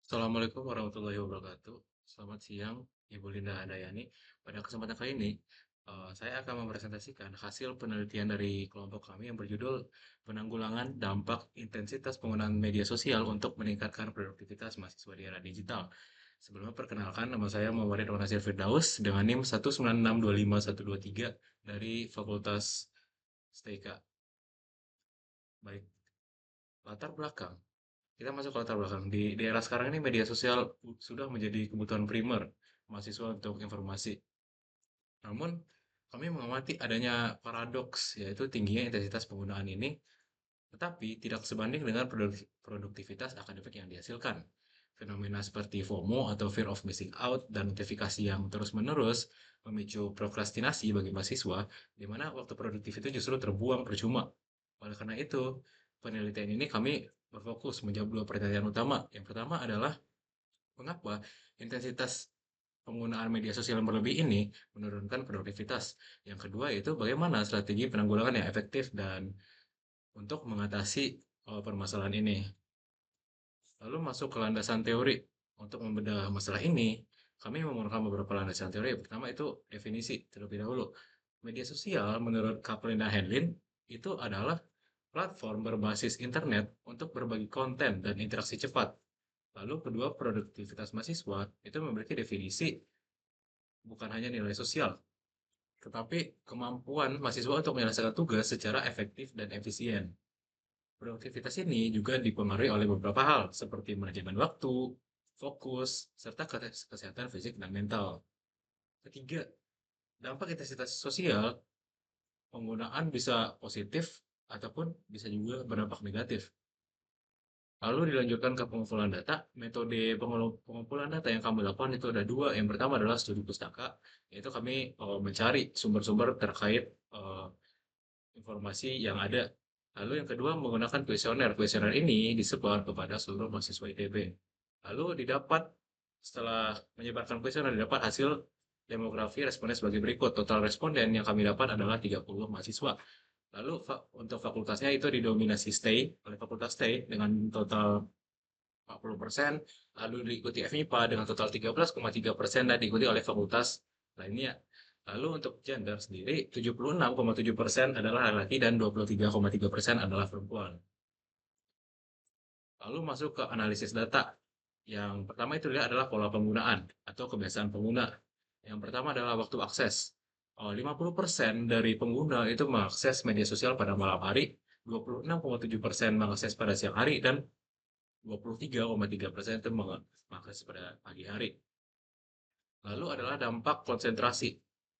Assalamualaikum warahmatullahi wabarakatuh. Selamat siang, Ibu Linda Handayani. Pada kesempatan kali ini, saya akan mempresentasikan hasil penelitian dari kelompok kami yang berjudul Penanggulangan Dampak Intensitas Penggunaan Media Sosial untuk Meningkatkan Produktivitas Mahasiswa di Era Digital. Sebelumnya perkenalkan, nama saya Muhammad Ridwan Nasir Firdaus dengan NIM 196625123 dari Fakultas STIK. Baik, latar belakang. Kita masuk ke latar belakang. Di era sekarang ini media sosial sudah menjadi kebutuhan primer mahasiswa untuk informasi. Namun, kami mengamati adanya paradoks, yaitu tingginya intensitas penggunaan ini, tetapi tidak sebanding dengan produktivitas akademik yang dihasilkan. Fenomena seperti FOMO atau Fear of Missing Out dan notifikasi yang terus-menerus memicu prokrastinasi bagi mahasiswa, di mana waktu produktif itu justru terbuang percuma. Oleh karena itu, penelitian ini kami berfokus menjawab dua pertanyaan utama. Yang pertama adalah mengapa intensitas penggunaan media sosial yang berlebih ini menurunkan produktivitas. Yang kedua yaitu bagaimana strategi penanggulangan yang efektif dan untuk mengatasi permasalahan ini. Lalu masuk ke landasan teori. Untuk membedah masalah ini, kami menggunakan beberapa landasan teori. Pertama itu definisi terlebih dahulu. Media sosial menurut Kaplan dan Henlin itu adalah platform berbasis internet untuk berbagi konten dan interaksi cepat. Lalu kedua, produktivitas mahasiswa itu memiliki definisi bukan hanya nilai sosial, tetapi kemampuan mahasiswa untuk menyelesaikan tugas secara efektif dan efisien. Produktivitas ini juga dipengaruhi oleh beberapa hal, seperti manajemen waktu, fokus, serta kesehatan fisik dan mental. Ketiga, dampak intensitas sosial, penggunaan bisa positif ataupun bisa juga berdampak negatif. Lalu dilanjutkan ke pengumpulan data. Metode pengumpulan data yang kami lakukan itu ada dua. Yang pertama adalah studi pustaka, yaitu kami mencari sumber-sumber terkait informasi yang ada. Lalu yang kedua menggunakan kuesioner. Kuesioner ini disebar kepada seluruh mahasiswa ITB. Lalu setelah menyebarkan kuesioner, didapat hasil demografi responden sebagai berikut. Total responden yang kami dapat adalah 30 mahasiswa. Lalu untuk fakultasnya itu didominasi stay oleh fakultas stay dengan total 40%, lalu diikuti FMIPA dengan total 13,3% dan diikuti oleh fakultas lainnya. Lalu untuk gender sendiri, 76,7% adalah laki-laki dan 23,3% adalah perempuan. Lalu masuk ke analisis data. Yang pertama itu adalah pola penggunaan atau kebiasaan pengguna. Yang pertama adalah waktu akses. 50% dari pengguna itu mengakses media sosial pada malam hari, 26,7% mengakses pada siang hari, dan 23,3% itu mengakses pada pagi hari. Lalu adalah dampak konsentrasi.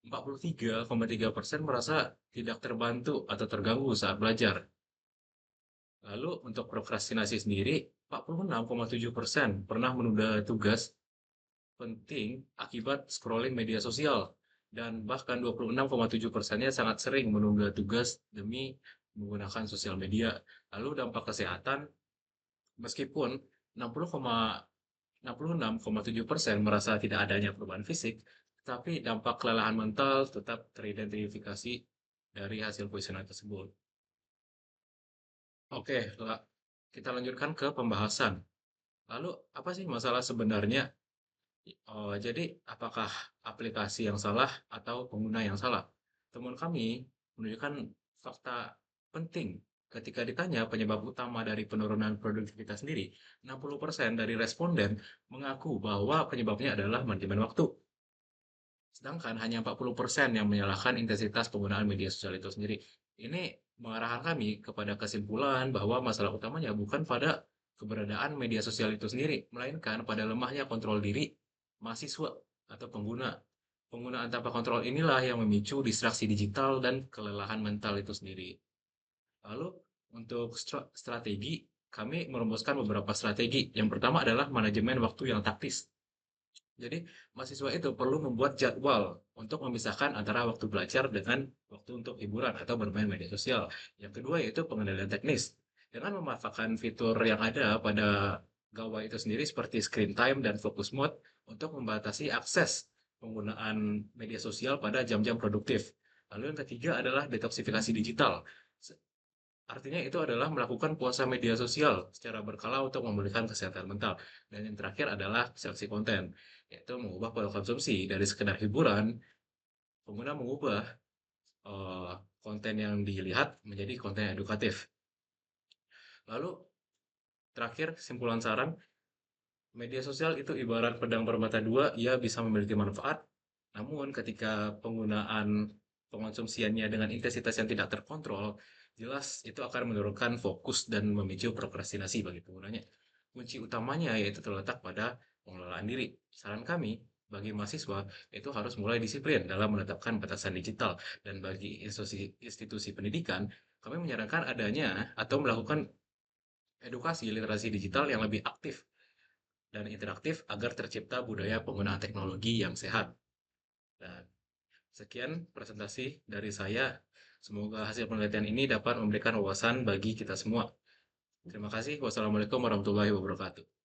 43,3% merasa tidak terbantu atau terganggu saat belajar. Lalu untuk prokrastinasi sendiri, 46,7% pernah menunda tugas penting akibat scrolling media sosial. Dan bahkan 26,7%-nya sangat sering menunda tugas demi menggunakan sosial media. Lalu dampak kesehatan, meskipun 66,7% merasa tidak adanya perubahan fisik, tetapi dampak kelelahan mental tetap teridentifikasi dari hasil kuesioner tersebut. Oke, kita lanjutkan ke pembahasan. Lalu, apa sih masalah sebenarnya? Jadi, apakah aplikasi yang salah atau pengguna yang salah? Temuan kami menunjukkan fakta penting ketika ditanya penyebab utama dari penurunan produktivitas sendiri. 60% dari responden mengaku bahwa penyebabnya adalah manajemen waktu. Sedangkan hanya 40% yang menyalahkan intensitas penggunaan media sosial itu sendiri. Ini mengarahkan kami kepada kesimpulan bahwa masalah utamanya bukan pada keberadaan media sosial itu sendiri, melainkan pada lemahnya kontrol diri mahasiswa atau pengguna. Penggunaan tanpa kontrol inilah yang memicu distraksi digital dan kelelahan mental itu sendiri. Lalu untuk strategi, kami merumuskan beberapa strategi. Yang pertama adalah manajemen waktu yang taktis. Jadi, mahasiswa itu perlu membuat jadwal untuk memisahkan antara waktu belajar dengan waktu untuk hiburan atau bermain media sosial. Yang kedua yaitu pengendalian teknis. Dengan memanfaatkan fitur yang ada pada gawai itu sendiri seperti screen time dan focus mode untuk membatasi akses penggunaan media sosial pada jam-jam produktif. Lalu yang ketiga adalah detoksifikasi digital. Artinya itu adalah melakukan puasa media sosial secara berkala untuk memulihkan kesehatan mental. Dan yang terakhir adalah seleksi konten, yaitu mengubah pola konsumsi dari sekedar hiburan, pengguna mengubah konten yang dilihat menjadi konten edukatif. Lalu terakhir, simpulan saran, media sosial itu ibarat pedang bermata dua, ia bisa memiliki manfaat, namun ketika pengonsumsiannya dengan intensitas yang tidak terkontrol, jelas itu akan menurunkan fokus dan memicu prokrastinasi bagi penggunanya. Kunci utamanya yaitu terletak pada pengelolaan diri. Saran kami bagi mahasiswa itu harus mulai disiplin dalam menetapkan batasan digital, dan bagi institusi pendidikan, kami menyarankan adanya atau melakukan edukasi literasi digital yang lebih aktif dan interaktif agar tercipta budaya penggunaan teknologi yang sehat. Dan sekian presentasi dari saya. Semoga hasil penelitian ini dapat memberikan wawasan bagi kita semua. Terima kasih. Wassalamualaikum warahmatullahi wabarakatuh.